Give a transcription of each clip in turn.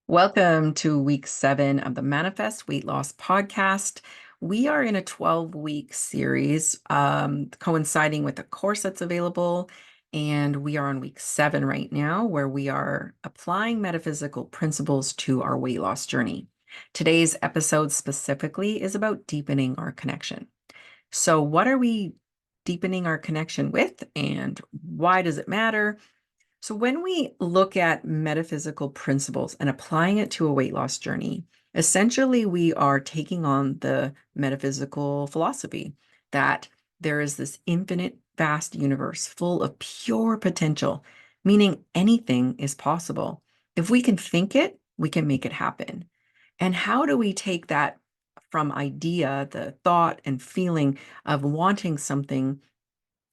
Welcome to week 7 of the Manifest Weight Loss Podcast. We are in a 12-week series coinciding with a course that's available. And we are on week 7 right now, where we are applying metaphysical principles to our weight loss journey. Today's episode specifically is about deepening our connection. So, what are we deepening our connection with, and why does it matter? So, when we look at metaphysical principles and applying it to a weight loss journey, essentially we are taking on the metaphysical philosophy that there is this infinite, vast universe full of pure potential, meaning anything is possible. If we can think it, we can make it happen. And how do we take that from idea, the thought and feeling of wanting something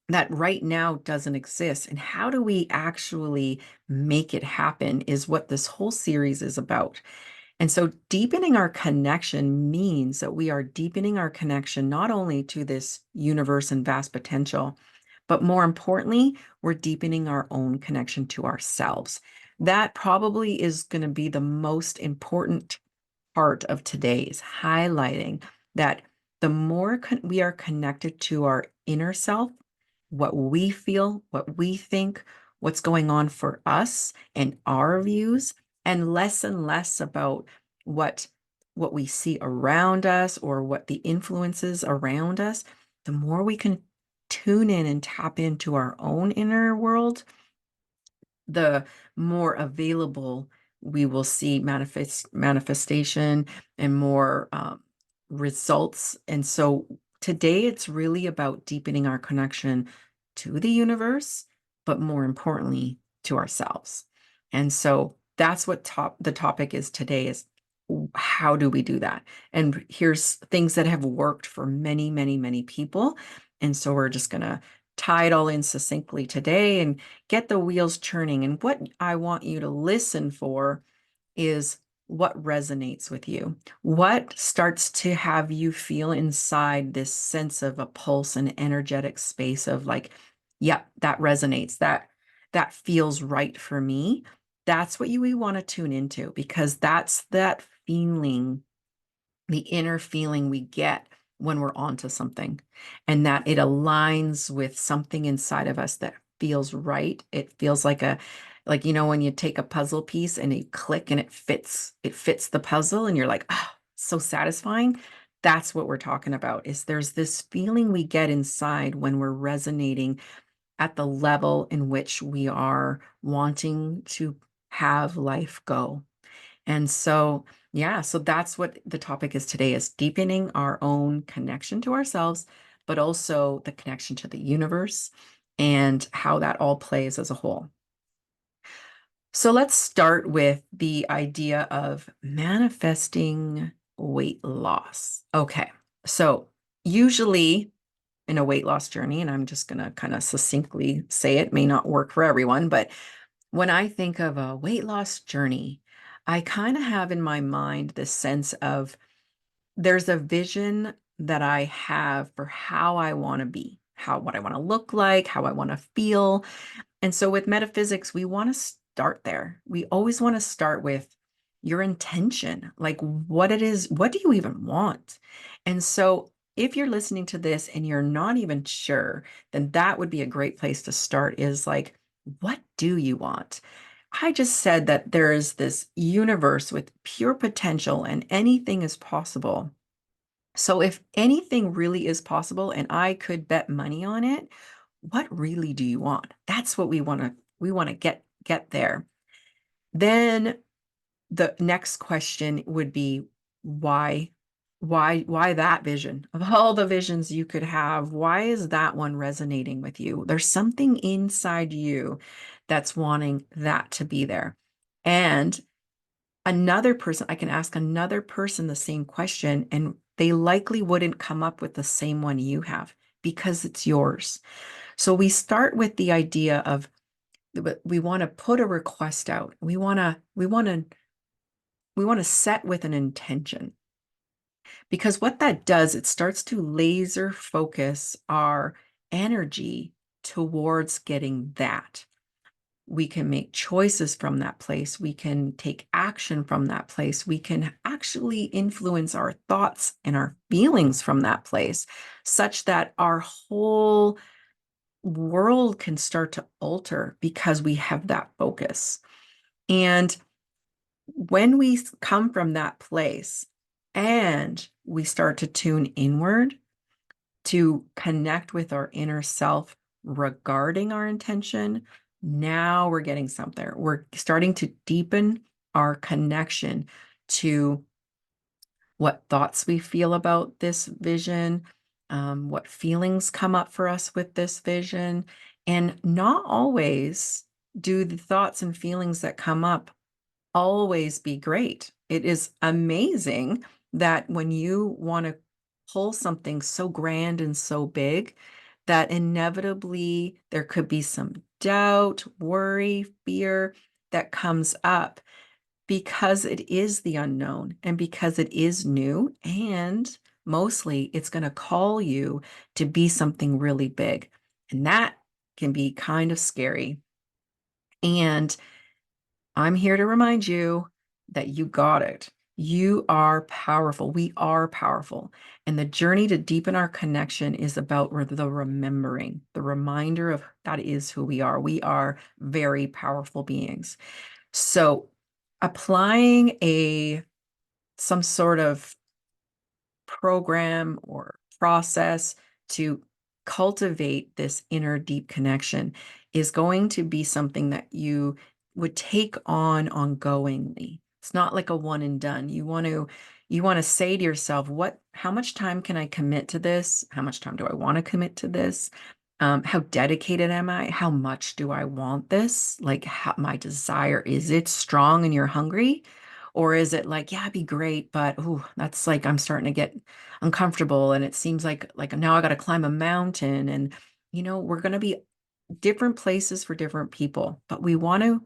that right now doesn't exist, and how do we actually make it happen is what this whole series is about. And so deepening our connection means that we are deepening our connection not only to this universe and vast potential, but more importantly, we're deepening our own connection to ourselves. That probably is going to be the most important part of today's highlighting that the more we are connected to our inner self, what we feel, what we think, what's going on for us and our views, and less about what what we see around us or what the influences around us, the more we can tune in and tap into our own inner world, the more available we will see manifestation and more results. And so today it's really about deepening our connection to the universe, but more importantly, to ourselves. And so that's what the topic is today is how do we do that? And here's things that have worked for many, many, many people. And so we're just going to tie it all in succinctly today and get the wheels churning. And what I want you to listen for is what resonates with you. What starts to have you feel inside this sense of a pulse and energetic space of like, yep, that resonates. That feels right for me. That's what we want to tune into, because that's that feeling, the inner feeling we get when we're onto something, and that it aligns with something inside of us that feels right. It feels like when you take a puzzle piece and you click and it fits the puzzle and you're like, oh, so satisfying. That's what we're talking about, is there's this feeling we get inside when we're resonating at the level in which we are wanting to have life go. And so, yeah, so that's what the topic is today, is deepening our own connection to ourselves, but also the connection to the universe and how that all plays as a whole. So let's start with the idea of manifesting weight loss. Okay, so usually in a weight loss journey, and I'm just going to kind of succinctly say it, may not work for everyone, but when I think of a weight loss journey, I kind of have in my mind this sense of there's a vision that I have for how I want to be, what I want to look like, how I want to feel. And so with metaphysics, we want to start there. We always want to start with your intention, like what it is, what do you even want? And so if you're listening to this and you're not even sure, then that would be a great place to start, is like, what do you want? I just said that there is this universe with pure potential and anything is possible. So if anything really is possible and I could bet money on it, what really do you want? That's what we want to get there. Then the next question would be why why that vision? Of all the visions you could have, why is that one resonating with you? There's something inside you that's wanting that to be there. And another person, I can ask another person the same question, and they likely wouldn't come up with the same one you have because it's yours. So we start with the idea of we want to put a request out. We want to set with an intention, because what that does, it starts to laser focus our energy towards getting that. We can make choices from that place. We can take action from that place. We can actually influence our thoughts and our feelings from that place, such that our whole world can start to alter because we have that focus. And when we come from that place and we start to tune inward to connect with our inner self regarding our intention, now we're getting something. We're starting to deepen our connection to what thoughts we feel about this vision, what feelings come up for us with this vision. And not always do the thoughts and feelings that come up always be great. It is amazing that when you want to pull something so grand and so big, that inevitably there could be some doubt, worry, fear that comes up because it is the unknown and because it is new. And mostly it's going to call you to be something really big. And that can be kind of scary. And I'm here to remind you that you got it. You are powerful. We are powerful. And the journey to deepen our connection is about the remembering, the reminder of that is who we are. We are very powerful beings. So applying some sort of program or process to cultivate this inner deep connection is going to be something that you would take on ongoingly. It's not like a one and done. You want to say to yourself, how much time can I commit to this? How much time do I want to commit to this? How dedicated am I? How much do I want this? Like my desire, is it strong and you're hungry? Or is it like, yeah, it'd be great, but ooh, that's like I'm starting to get uncomfortable and it seems like now I got to climb a mountain and we're going to be different places for different people, but we want to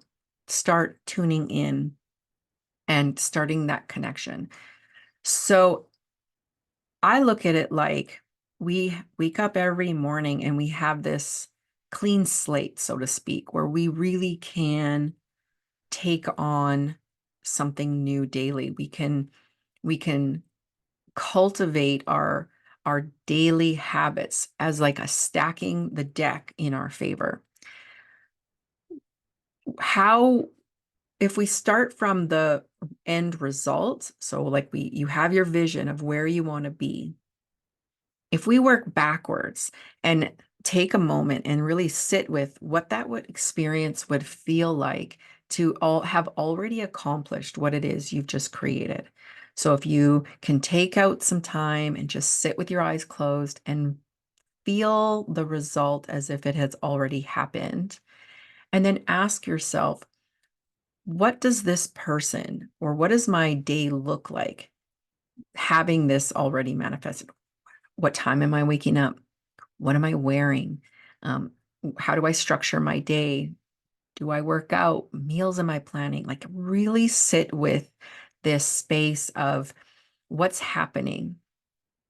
start tuning in and starting that connection. So I look at it like we wake up every morning and we have this clean slate, so to speak, where we really can take on something new daily. We can cultivate our daily habits as like a stacking the deck in our favor. How if we start from the end result, so like you have your vision of where you want to be. If we work backwards and take a moment and really sit with what that experience would feel like to have already accomplished what it is you've just created. So if you can take out some time and just sit with your eyes closed and feel the result as if it has already happened, and then ask yourself, what does this person or what does my day look like having this already manifested? What time am I waking up? What am I wearing? Um, how do I structure my day? Do I work out? Meals am I planning? Like really sit with this space of what's happening,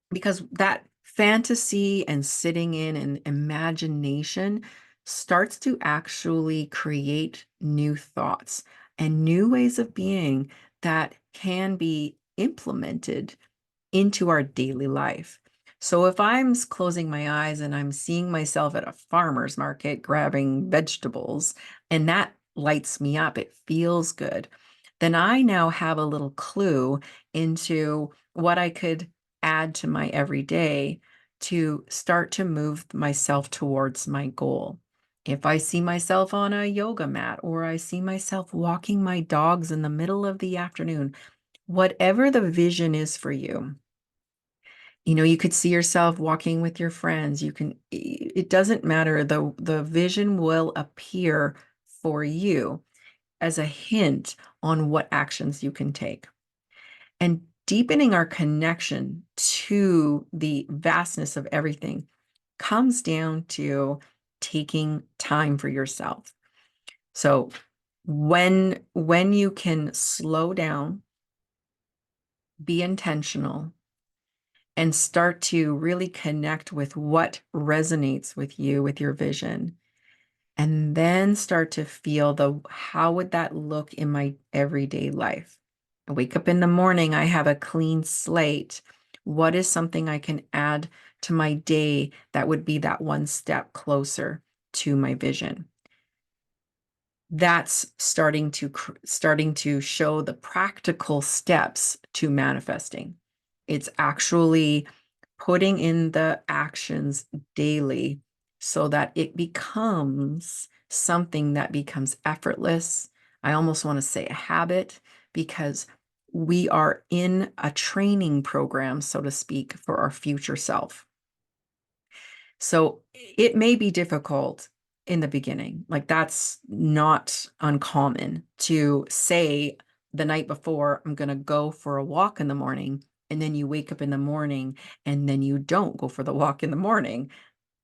because that fantasy and sitting in and imagination starts to actually create new thoughts and new ways of being that can be implemented into our daily life. So if I'm closing my eyes and I'm seeing myself at a farmer's market grabbing vegetables and that lights me up, it feels good, then I now have a little clue into what I could add to my everyday to start to move myself towards my goal. If I see myself on a yoga mat or I see myself walking my dogs in the middle of the afternoon, whatever the vision is for you, you could see yourself walking with your friends. It doesn't matter. The vision will appear for you as a hint on what actions you can take. And deepening our connection to the vastness of everything comes down to taking time for yourself. So when you can slow down, be intentional, and start to really connect with what resonates with you, with your vision, and then start to feel how would that look in my everyday life? I wake up in the morning, I have a clean slate. What is something I can add to my day that would be that one step closer to my vision? That's starting to show the practical steps to manifesting. It's actually putting in the actions daily so that it becomes something that becomes effortless. I almost want to say a habit, because we are in a training program, so to speak, for our future self. So it may be difficult in the beginning. Like, that's not uncommon to say the night before, I'm going to go for a walk in the morning. And then you wake up in the morning and then you don't go for the walk in the morning.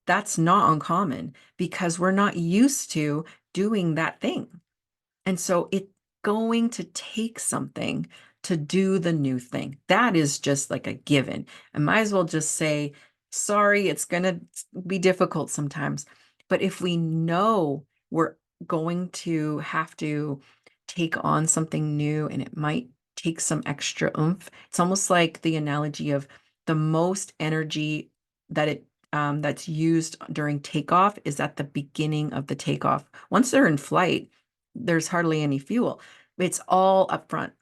That's not uncommon because we're not used to doing that thing. And so it's going to take something to do the new thing. That is just like a given. I might as well just say, sorry, it's going to be difficult sometimes. But if we know we're going to have to take on something new and it might take some extra oomph, it's almost like the analogy of the most energy that's used during takeoff is at the beginning of the takeoff. Once they're in flight, there's hardly any fuel. It's all up front.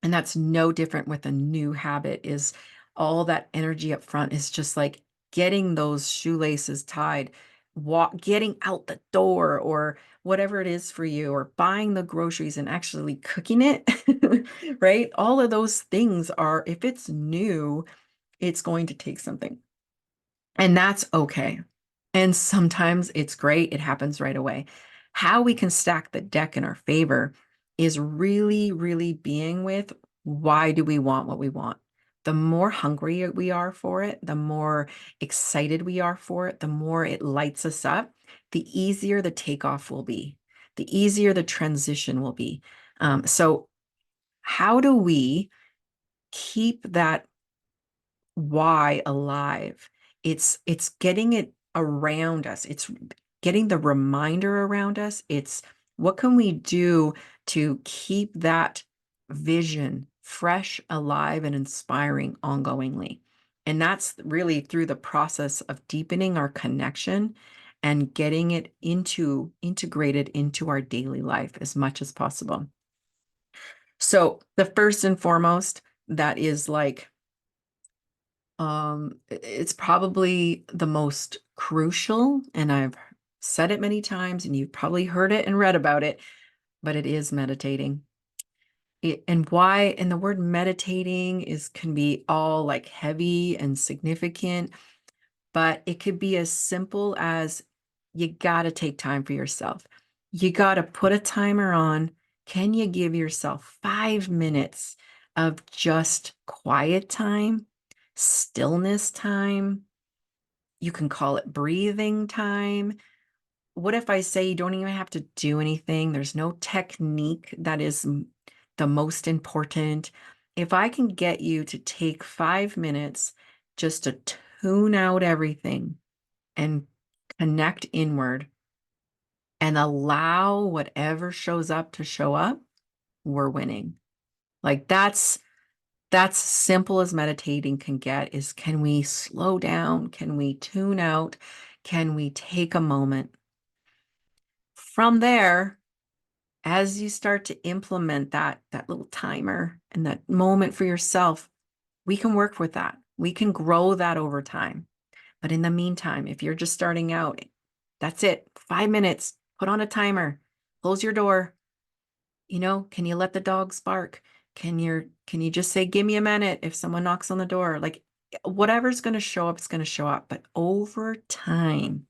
And that's no different with a new habit. Is all that energy up front is just like getting those shoelaces tied, getting out the door, or whatever it is for you, or buying the groceries and actually cooking it, right? All of those things are, if it's new, it's going to take something. And that's okay. And sometimes it's great, it happens right away. How we can stack the deck in our favor is really, really being with, why do we want what we want? The more hungry we are for it, the more excited we are for it, the more it lights us up, the easier the takeoff will be, the easier the transition will be. So, how do we keep that why alive? It's getting it around us. It's getting the reminder around us. It's what can we do to keep that vision fresh, alive, and inspiring ongoingly. And that's really through the process of deepening our connection and getting it integrated into our daily life as much as possible. So the first and foremost, that is like, it's probably the most crucial, and I've said it many times, and you've probably heard it and read about it, but it is meditating. And the word meditating can be all like heavy and significant, but it could be as simple as, you got to take time for yourself. You got to put a timer on. Can you give yourself 5 minutes of just quiet time, stillness time? You can call it breathing time. What if I say you don't even have to do anything? There's no technique that is the most important. If I can get you to take 5 minutes just to tune out everything and connect inward and allow whatever shows up to show up, we're winning. Like, that's simple as meditating can get. Is, can we slow down? Can we tune out? Can we take a moment? From there, as you start to implement that little timer and that moment for yourself, we can work with that. We can grow that over time. But in the meantime, if you're just starting out, that's it. 5 minutes, put on a timer, close your door. Can you let the dogs bark? Can you just say, give me a minute if someone knocks on the door? Like, whatever's going to show up, it's going to show up. But over time,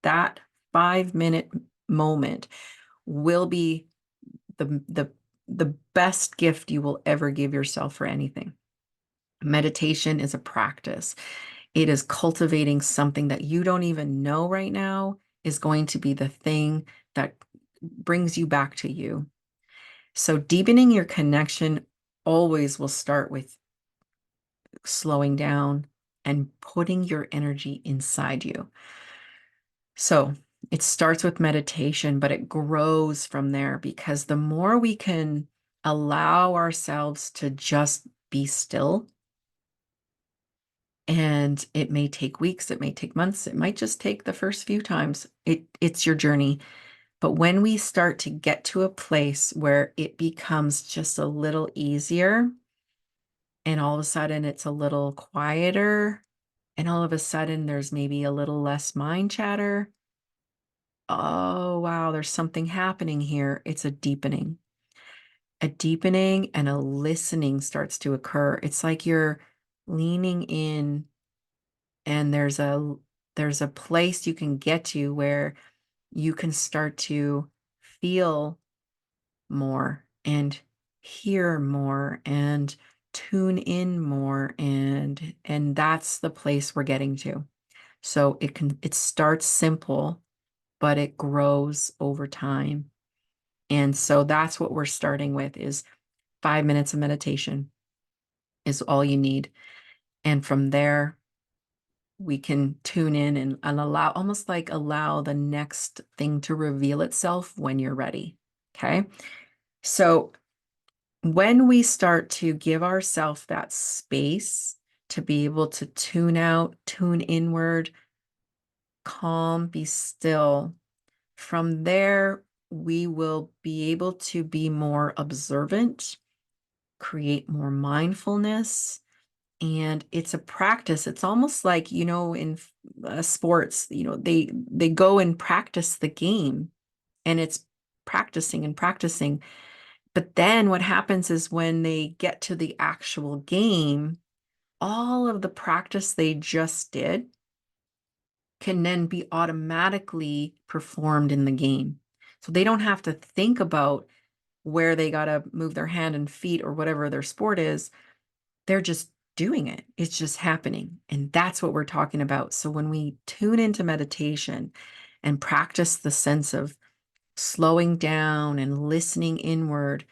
that 5 minute moment will be the best gift you will ever give yourself for anything. Meditation is a practice. It is cultivating something that you don't even know right now is going to be the thing that brings you back to you. So deepening your connection always will start with slowing down and putting your energy inside you. So It starts with meditation, but it grows from there because the more we can allow ourselves to just be still, and it may take weeks, it may take months, it might just take the first few times. It's your journey. But when we start to get to a place where it becomes just a little easier, and all of a sudden it's a little quieter, and all of a sudden there's maybe a little less mind chatter. Oh, wow, there's something happening here. It's a deepening. A deepening and a listening starts to occur. It's like you're leaning in, and there's a place you can get to where you can start to feel more and hear more and tune in more, and that's the place we're getting to. So it starts simple, but it grows over time. And so that's what we're starting with is 5 minutes of meditation is all you need. And from there, we can tune in and allow, almost like allow the next thing to reveal itself when you're ready. Okay. So when we start to give ourselves that space to be able to tune out, tune inward, calm, be still, from there, we will be able to be more observant, create more mindfulness. And it's a practice. It's almost like, in sports, they go and practice the game, and it's practicing and practicing. But then what happens is when they get to the actual game, all of the practice they just did can then be automatically performed in the game. So they don't have to think about where they got to move their hand and feet or whatever their sport is. They're just doing it. It's just happening. And that's what we're talking about. So when we tune into meditation and practice the sense of slowing down and listening inward,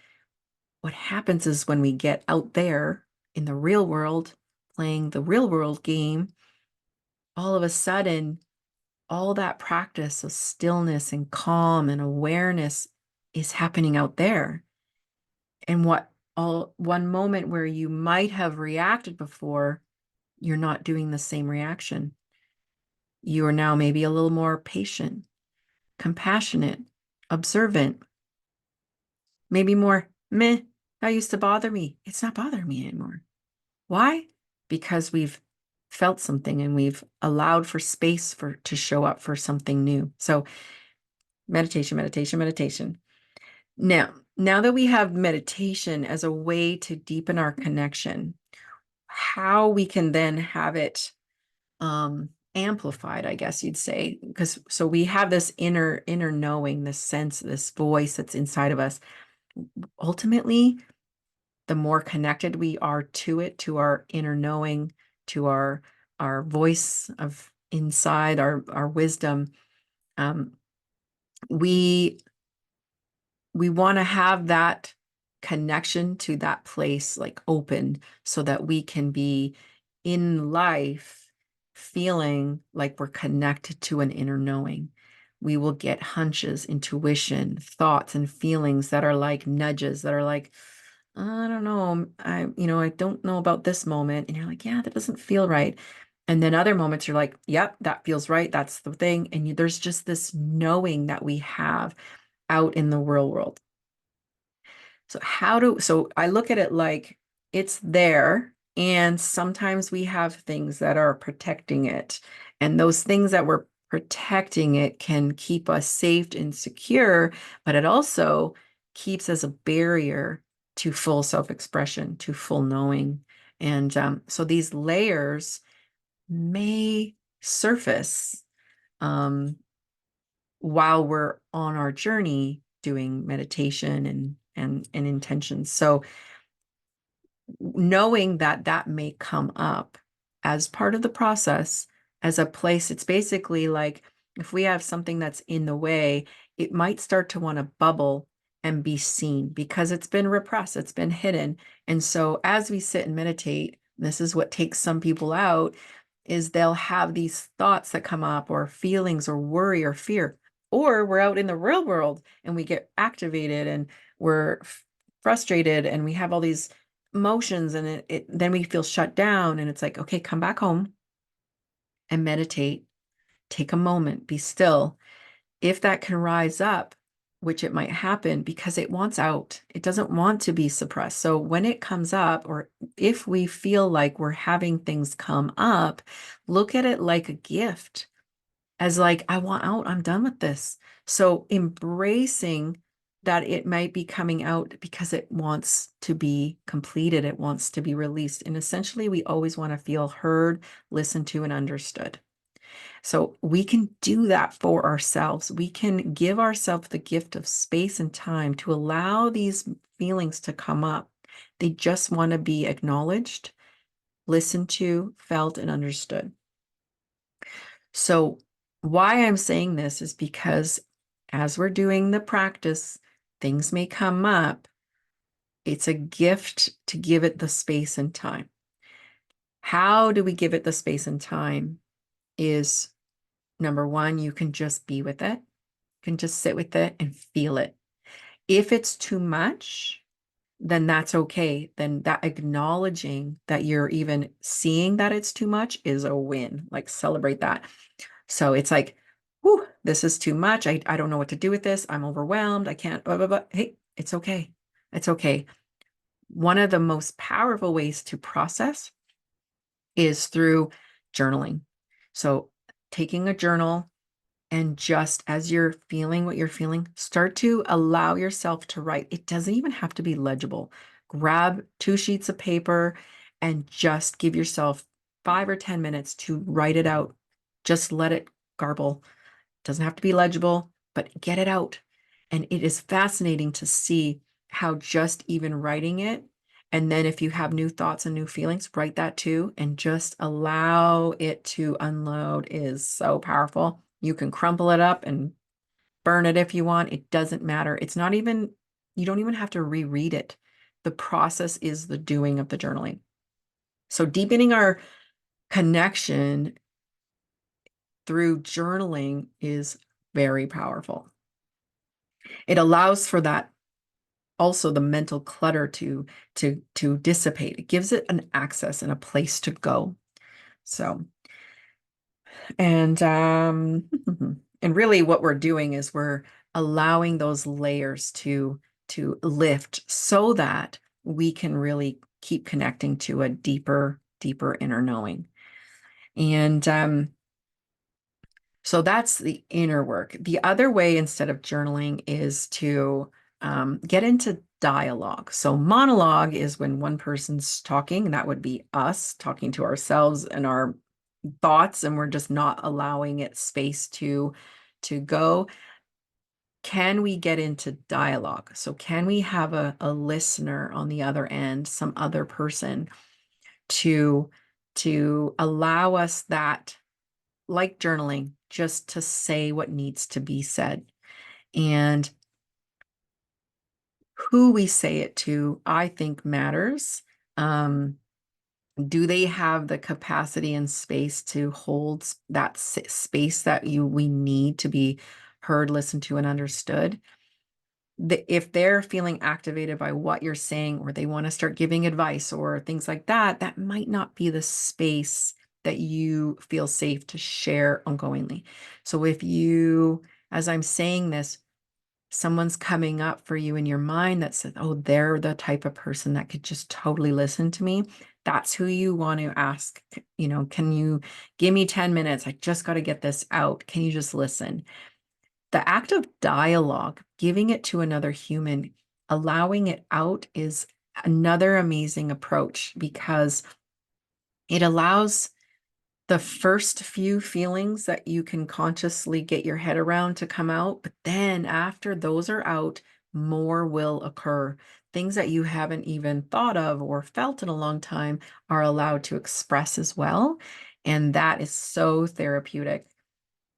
what happens is when we get out there in the real world, playing the real world game, all of a sudden, all that practice of stillness and calm and awareness is happening out there. And one moment where you might have reacted before, you're not doing the same reaction. You are now maybe a little more patient, compassionate, observant, maybe more meh. That used to bother me. It's not bothering me anymore. Why? Because we've felt something and we've allowed for space to show up for something new. So meditation, meditation, meditation. Now that we have meditation as a way to deepen our connection, how we can then have it amplified, I guess you'd say, because so we have this inner knowing, this sense, this voice that's inside of us. Ultimately, the more connected we are to it, to our inner knowing, to our voice of inside, our wisdom, um, we we want to have that connection to that place like open so that we can be in life feeling like we're connected to an inner knowing. We will get hunches, intuition, thoughts, and feelings that are like nudges that are like, I don't know, I don't know about this moment. And you're like, yeah, that doesn't feel right. And then other moments you're like, yep, that feels right. That's the thing. And there's just this knowing that we have out in the real world. So I look at it like it's there, and sometimes we have things that are protecting it. And those things that were protecting it can keep us safe and secure, but it also keeps as a barrier to full self-expression, to full knowing. And so these layers may surface um, while we're on our journey doing meditation and intentions. So knowing that that may come up as part of the process, as a place, it's basically like if we have something that's in the way, it might start to want to bubble and be seen because it's been repressed, it's been hidden. And so as we sit and meditate, this is what takes some people out. is they'll have these thoughts that come up, or feelings, or worry, or fear. Or we're out in the real world and we get activated and we're frustrated and we have all these emotions, and then we feel shut down, and it's like, okay, come back home and meditate, take a moment, be still. If that can rise up, which it might happen, because it wants out, it doesn't want to be suppressed. So when it comes up, or if we feel like we're having things come up, look at it like a gift, as like, I want out, I'm done with this. So embracing that it might be coming out because it wants to be completed, it wants to be released. And essentially, we always want to feel heard, listened to, and understood. So we can do that for ourselves. We can give ourselves the gift of space and time to allow these feelings to come up. They just want to be acknowledged, listened to, felt, and understood. So why I'm saying this is because as we're doing the practice, things may come up. It's a gift to give it the space and time. How do we give it the space and time? Is number one, you can just be with it. You can just sit with it and feel it. If it's too much, then that's okay. Then that acknowledging that you're even seeing that it's too much is a win. Like, celebrate that. So it's like, whew, this is too much. I don't know what to do with this. I'm overwhelmed. I can't, blah, blah, blah. Hey, it's okay. It's okay. One of the most powerful ways to process is through journaling. So taking a journal, and just as you're feeling what you're feeling, start to allow yourself to write. It doesn't even have to be legible. Grab 2 sheets of paper and just give yourself 5 or 10 minutes to write it out. Just let it garble. Doesn't have to be legible, but get it out. And it is fascinating to see how just even writing it, and then if you have new thoughts and new feelings, write that too, and just allow it to unload is so powerful. You can crumple it up and burn it if you want. It doesn't matter. It's not even, you don't even have to reread it. The process is the doing of the journaling. So deepening our connection through journaling is very powerful. It allows for that, also the mental clutter to dissipate. It gives it an access and a place to go. So, and and really what we're doing is we're allowing those layers to lift so that we can really keep connecting to a deeper inner knowing. And so that's the inner work. The other way, instead of journaling, is to get into dialogue. So monologue is when one person's talking, and that would be us talking to ourselves and our thoughts, and we're just not allowing it space to go. Can we get into dialogue? So can we have a listener on the other end, some other person, to allow us that, like journaling, just to say what needs to be said? And who we say it to, I think, matters. Do they have the capacity and space to hold that space that we need to be heard, listened to, and understood? If they're feeling activated by what you're saying, or they want to start giving advice or things like that, that might not be the space that you feel safe to share ongoingly. So if you, as I'm saying this, someone's coming up for you in your mind that says, oh, they're the type of person that could just totally listen to me, that's who you want to ask. Can you give me 10 minutes? I just got to get this out. Can you just listen? The act of dialogue, giving it to another human, allowing it out, is another amazing approach, because it allows the first few feelings that you can consciously get your head around to come out. But then after those are out, more will occur. Things that you haven't even thought of or felt in a long time are allowed to express as well. And that is so therapeutic.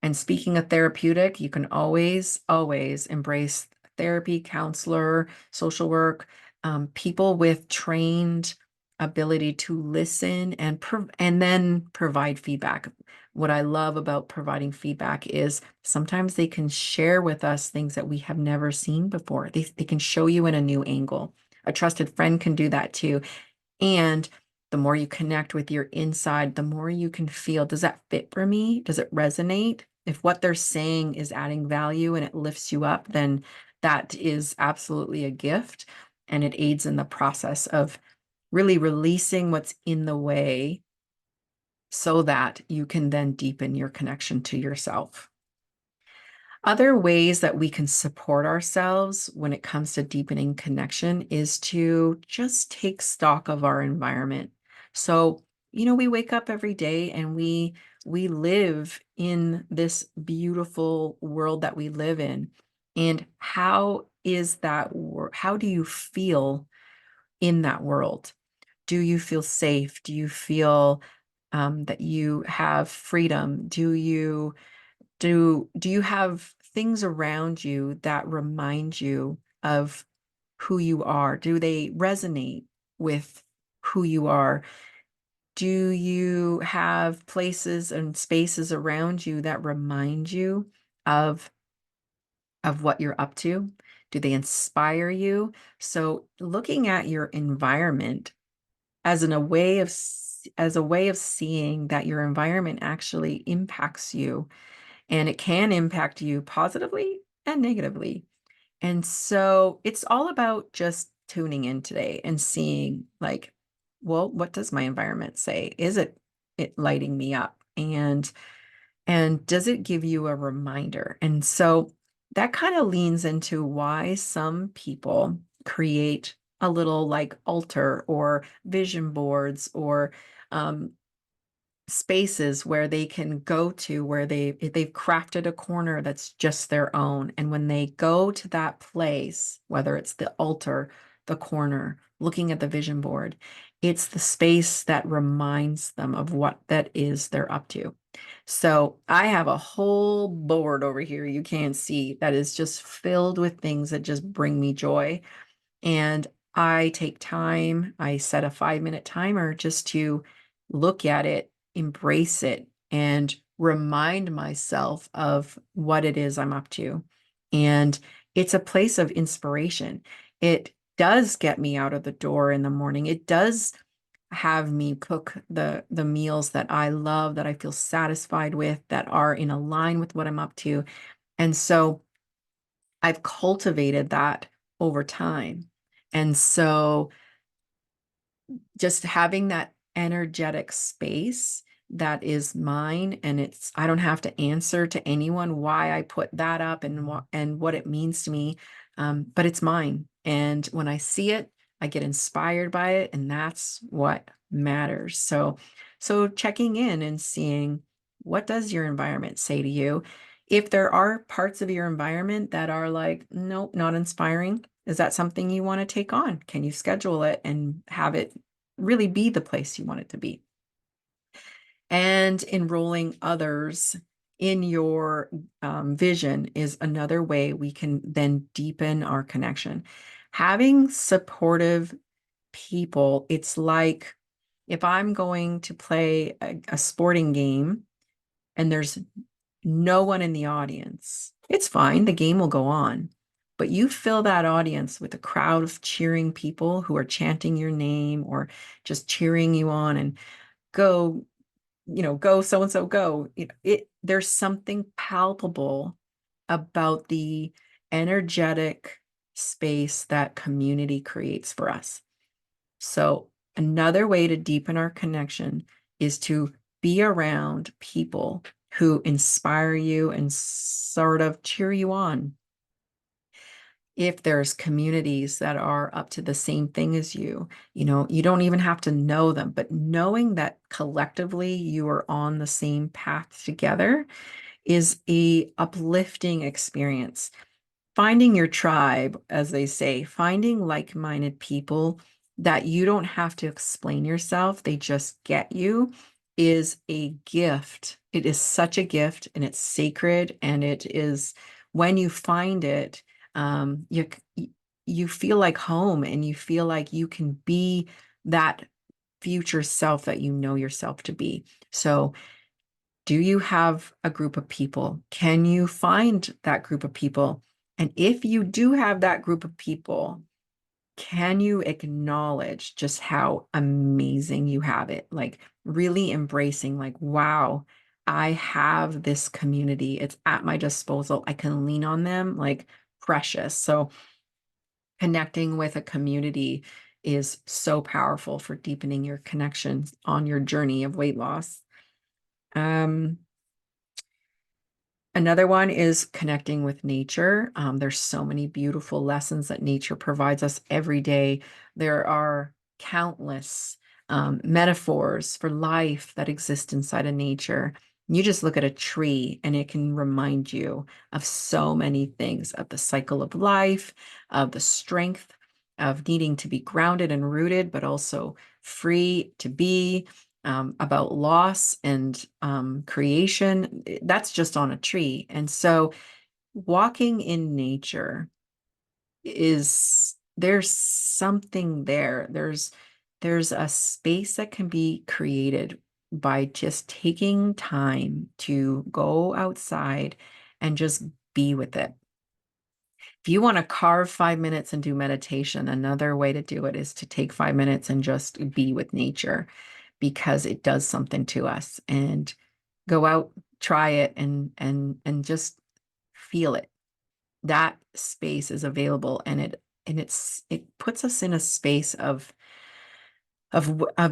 And speaking of therapeutic, you can always, always embrace therapy, counselor, social work, people with trained ability to listen and then provide feedback. What I love about providing feedback is sometimes they can share with us things that we have never seen before. They can show you in a new angle. A trusted friend can do that too. And the more you connect with your inside, the more you can feel, does that fit for me? Does it resonate? If what they're saying is adding value and it lifts you up, then that is absolutely a gift. And it aids in the process of really releasing what's in the way so that you can then deepen your connection to yourself. Other ways that we can support ourselves when it comes to deepening connection is to just take stock of our environment. So, we wake up every day and we live in this beautiful world that we live in. And how do you feel in that world? Do you feel safe? Do you feel that you have freedom? Do you have things around you that remind you of who you are? Do they resonate with who you are? Do you have places and spaces around you that remind you of what you're up to? Do they inspire you? So looking at your environment as a way of seeing that your environment actually impacts you, and it can impact you positively and negatively. And so it's all about just tuning in today and seeing, like, well, what does my environment say? Is it lighting me up? And does it give you a reminder? And so that kind of leans into why some people create a little like altar or vision boards or um, spaces where they can go to where they've crafted a corner that's just their own. And when they go to that place, whether it's the altar, the corner, looking at the vision board, it's the space that reminds them of what that is they're up to. So I have a whole board over here you can't see that is just filled with things that just bring me joy. And I take time, I set a 5-minute timer just to look at it, embrace it, and remind myself of what it is I'm up to. And it's a place of inspiration. It does get me out of the door in the morning. It does have me cook the meals that I love, that I feel satisfied with, that are in a line with what I'm up to. And so I've cultivated that over time. And so just having that energetic space that is mine, and I don't have to answer to anyone why I put that up and what it means to me, but it's mine. And when I see it, I get inspired by it, and that's what matters. So checking in and seeing, what does your environment say to you? If there are parts of your environment that are like, nope, not inspiring, is that something you want to take on? Can you schedule it and have it really be the place you want it to be? And enrolling others in your vision is another way we can then deepen our connection. Having supportive people, it's like if I'm going to play a sporting game and there's no one in the audience, it's fine. The game will go on. But you fill that audience with a crowd of cheering people who are chanting your name or just cheering you on and go, go so and so go. There's something palpable about the energetic space that community creates for us. So another way to deepen our connection is to be around people who inspire you and sort of cheer you on. If there's communities that are up to the same thing as you don't even have to know them, but knowing that collectively you are on the same path together is a uplifting experience. Finding your tribe, as they say, finding like-minded people that you don't have to explain yourself, they just get you, is a gift. It is such a gift, and it's sacred, and it is, when you find it, you feel like home, and you feel like you can be that future self that you know yourself to be. So, do you have a group of people? Can you find that group of people? And if you do have that group of people, can you acknowledge just how amazing you have it? Like really embracing, like, wow, I have this community. It's at my disposal. I can lean on them, like precious. So connecting with a community is so powerful for deepening your connections on your journey of weight loss. Um, Another one is connecting with nature. There's so many beautiful lessons that nature provides us every day. There are countless metaphors for life that exist inside of nature. You just look at a tree and it can remind you of so many things, of the cycle of life, of the strength of needing to be grounded and rooted, but also free to be, about loss and creation. That's just on a tree. And so walking in nature is, there's something there. There's a space that can be created by just taking time to go outside and just be with it. If you want to carve 5 minutes and do meditation, another way to do it is to take 5 minutes and just be with nature, because it does something to us. And go out, try it, and just feel it. That space is available, and it puts us in a space of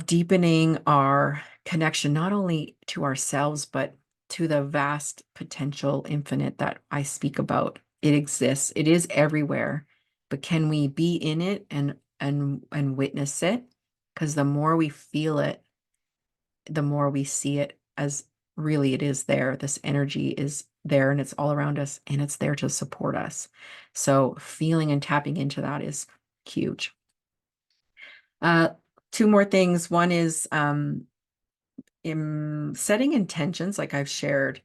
deepening our connection, not only to ourselves, but to the vast potential infinite that I speak about. It exists. It is everywhere. But can we be in it and witness it? Because the more we feel it, the more we see it as really it is there. This energy is there and it's all around us and it's there to support us. So feeling and tapping into that is huge. Uh, Two more things. One is in setting intentions, like I've shared,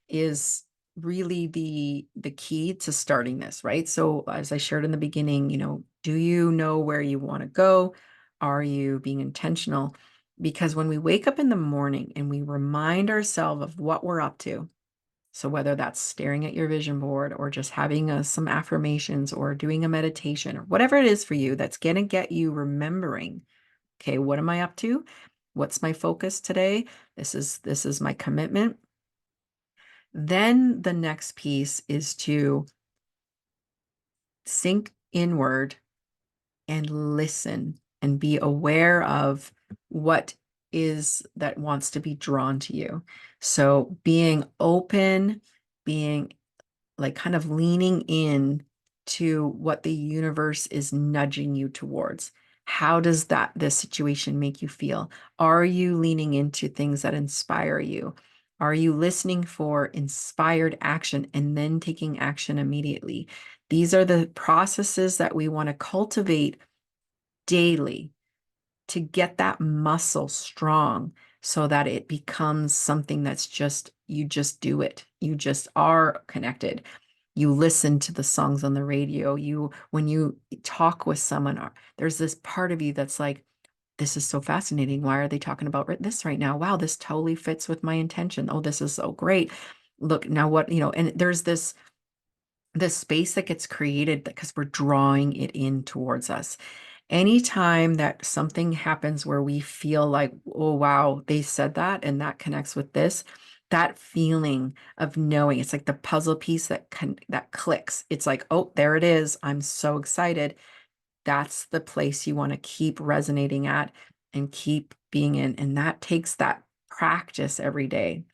is really the key to starting this, right? So as I shared in the beginning, do you know where you want to go? Are you being intentional? Because when we wake up in the morning and we remind ourselves of what we're up to, so whether that's staring at your vision board or just having some affirmations or doing a meditation or whatever it is for you, that's going to get you remembering, okay, what am I up to? What's my focus today? This is my commitment. Then the next piece is to sink inward and listen and be aware of what is that wants to be drawn to you. So being open, being like kind of leaning in to what the universe is nudging you towards. How does this situation make you feel? Are you leaning into things that inspire you? Are you listening for inspired action and then taking action immediately? These are the processes that we want to cultivate daily to get that muscle strong so that it becomes something that's just, you just do it. You just are connected. You listen to the songs on the radio. When you talk with someone, there's this part of you that's like, this is so fascinating. Why are they talking about this right now? Wow, this totally fits with my intention. Oh, this is so great. Look, now what, and there's this space that gets created because we're drawing it in towards us. Anytime that something happens where we feel like, oh, wow, they said that and that connects with this, that feeling of knowing, it's like the puzzle piece that clicks. It's like, oh, there it is. I'm so excited. That's the place you want to keep resonating at and keep being in. And that takes that practice every day.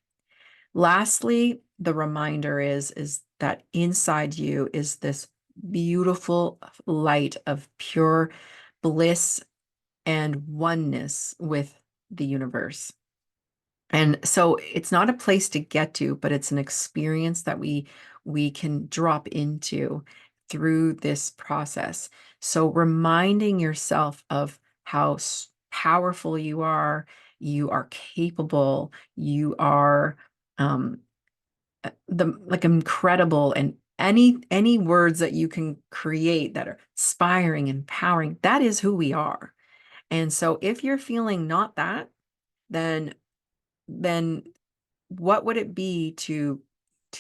Lastly, the reminder is that inside you is this beautiful light of pure bliss and oneness with the universe. And so it's not a place to get to, but it's an experience that we can drop into through this process. So reminding yourself of how powerful you are capable, you are um, the like incredible, and any words that you can create that are inspiring, empowering, that is who we are. And so if you're feeling not that, then then what would it be to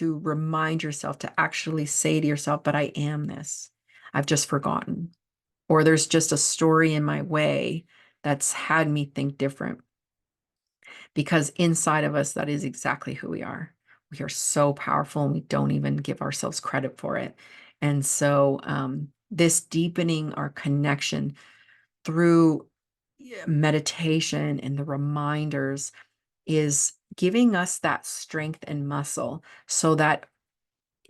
remind yourself to actually say to yourself, but I am this. I've just forgotten. Or there's just a story in my way that's had me think different. Because inside of us, that is exactly who we are. We are so powerful and we don't even give ourselves credit for it. And so this deepening our connection through meditation and the reminders is giving us that strength and muscle so that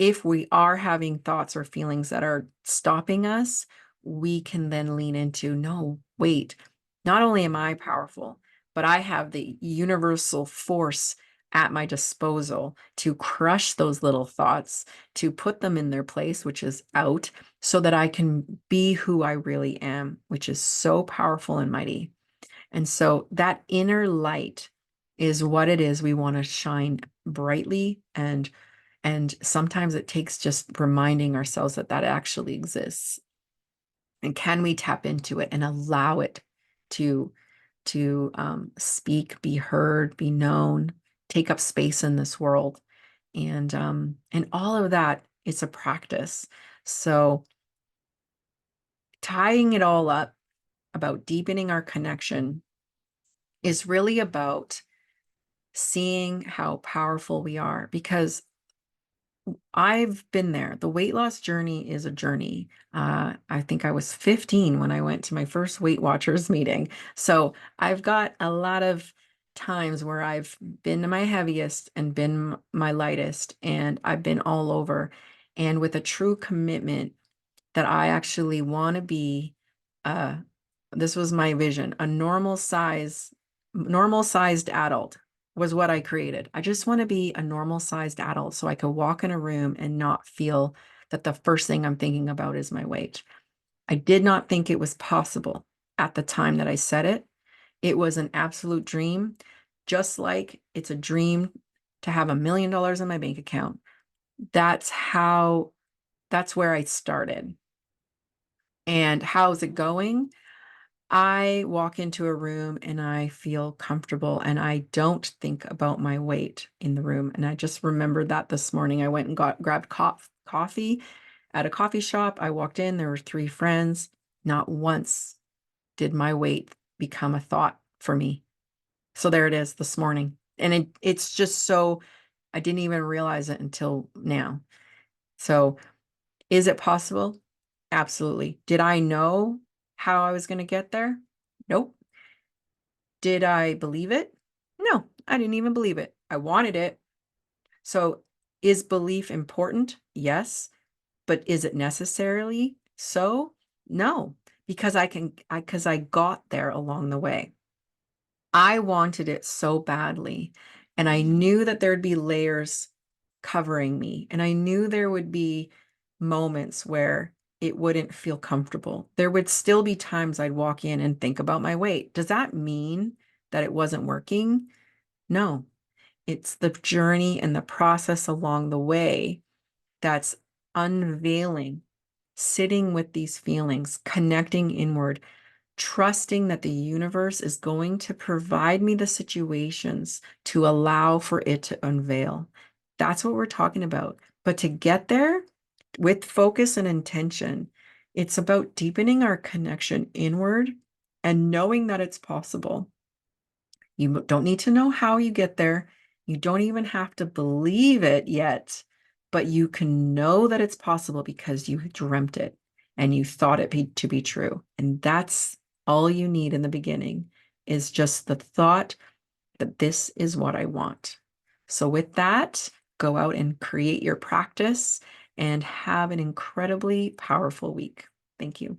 if we are having thoughts or feelings that are stopping us, we can then lean into, no, wait, not only am I powerful, but I have the universal force at my disposal to crush those little thoughts, to put them in their place, which is out, so that I can be who I really am, which is so powerful and mighty. And so that inner light is what it is we want to shine brightly, and sometimes it takes just reminding ourselves that that actually exists. And can we tap into it and allow it to speak, be heard, be known, take up space in this world, and all of that is a practice. So tying it all up about deepening our connection is really about seeing how powerful we are, because I've been there. The weight loss journey is a journey. I think I was 15 when I went to my first Weight Watchers meeting. So I've got a lot of times where I've been to my heaviest and been my lightest, and I've been all over. And with a true commitment that I actually want to be, uh, this was my vision, a normal sized adult was what I created. I just want to be a normal sized adult so I could walk in a room and not feel that the first thing I'm thinking about is my weight. I did not think it was possible at the time that I said it. It was an absolute dream, just like it's a dream to have $1 million in my bank account. That's how, that's where I started. And how's it going? I walk into a room and I feel comfortable and I don't think about my weight in the room. And I just remembered that this morning. I went and grabbed coffee at a coffee shop. I walked in, there were 3 friends. Not once did my weight become a thought for me. So there it is this morning. And it's just so, I didn't even realize it until now. So is it possible? Absolutely. Did I know how I was going to get there? Nope. Did I believe it? No, I didn't even believe it. I wanted it. So is belief important? Yes. But is it necessarily so? No, because I got there along the way. I wanted it so badly, and I knew that there'd be layers covering me, and I knew there would be moments where it wouldn't feel comfortable. There would still be times I'd walk in and think about my weight. Does that mean that it wasn't working? No, it's the journey and the process along the way that's unveiling, sitting with these feelings, connecting inward, trusting that the universe is going to provide me the situations to allow for it to unveil. That's what we're talking about. But to get there with focus and intention, it's about deepening our connection inward and knowing that it's possible. You don't need to know how you get there. You don't even have to believe it yet, but you can know that it's possible because you dreamt it and you thought it to be true. And that's all you need in the beginning, is just the thought that this is what I want. So with that, go out and create your practice and have an incredibly powerful week. Thank you.